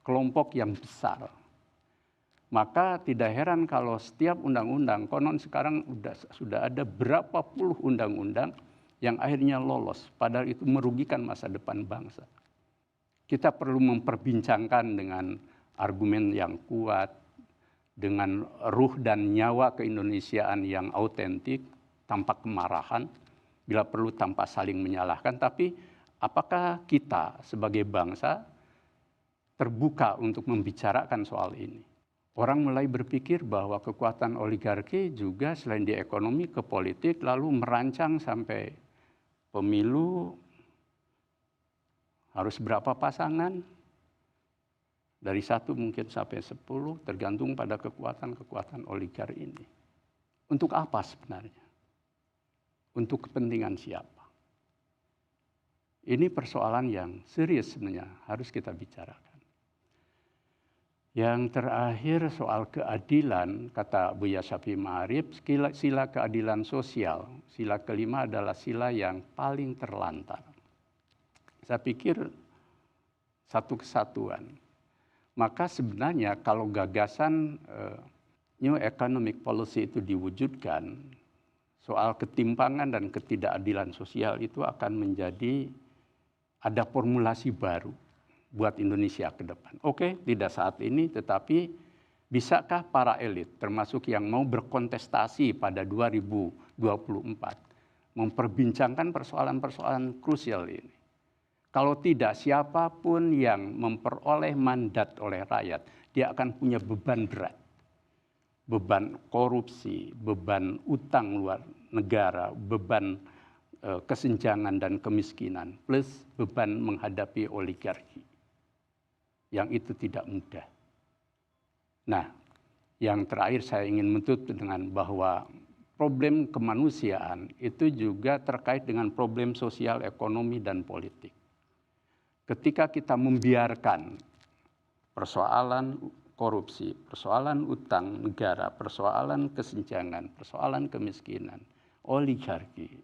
kelompok yang besar. Maka tidak heran kalau setiap undang-undang, konon sekarang sudah ada berapa puluh undang-undang yang akhirnya lolos, padahal itu merugikan masa depan bangsa. Kita perlu memperbincangkan dengan argumen yang kuat, dengan ruh dan nyawa keindonesiaan yang autentik, tanpa kemarahan, bila perlu tanpa saling menyalahkan. Tapi apakah kita sebagai bangsa terbuka untuk membicarakan soal ini? Orang mulai berpikir bahwa kekuatan oligarki juga selain di ekonomi ke politik, lalu merancang sampai pemilu harus berapa pasangan, dari 1 mungkin sampai 10, tergantung pada kekuatan-kekuatan oligarki ini. Untuk apa sebenarnya? Untuk kepentingan siapa? Ini persoalan yang serius sebenarnya, harus kita bicarakan. Yang terakhir soal keadilan, kata Buya Syafi'i Ma'arif, sila keadilan sosial. Sila kelima adalah sila yang paling terlantar. Saya pikir satu kesatuan. Maka sebenarnya kalau gagasan New Economic Policy itu diwujudkan, soal ketimpangan dan ketidakadilan sosial itu akan menjadi ada formulasi baru buat Indonesia ke depan. Oke, tidak saat ini, tetapi bisakah para elit, termasuk yang mau berkontestasi pada 2024, memperbincangkan persoalan-persoalan krusial ini? Kalau tidak, siapapun yang memperoleh mandat oleh rakyat, dia akan punya beban berat. Beban korupsi, beban utang luar negara, beban kesenjangan dan kemiskinan, plus beban menghadapi oligarki. Yang itu tidak mudah. Nah, yang terakhir saya ingin menutup dengan bahwa problem kemanusiaan itu juga terkait dengan problem sosial, ekonomi, dan politik. Ketika kita membiarkan persoalan korupsi, persoalan utang negara, persoalan kesenjangan, persoalan kemiskinan, oligarki,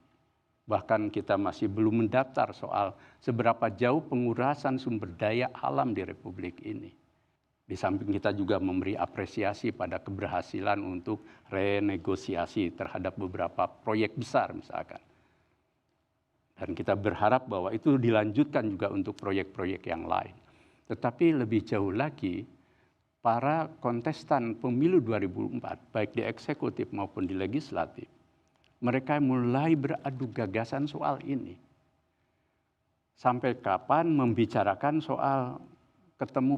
bahkan kita masih belum mendaftar soal seberapa jauh pengurasan sumber daya alam di Republik ini. Di samping kita juga memberi apresiasi pada keberhasilan untuk renegosiasi terhadap beberapa proyek besar misalkan. Dan kita berharap bahwa itu dilanjutkan juga untuk proyek-proyek yang lain. Tetapi lebih jauh lagi, para kontestan pemilu 2004, baik di eksekutif maupun di legislatif, mereka mulai beradu gagasan soal ini. Sampai kapan membicarakan soal ketemu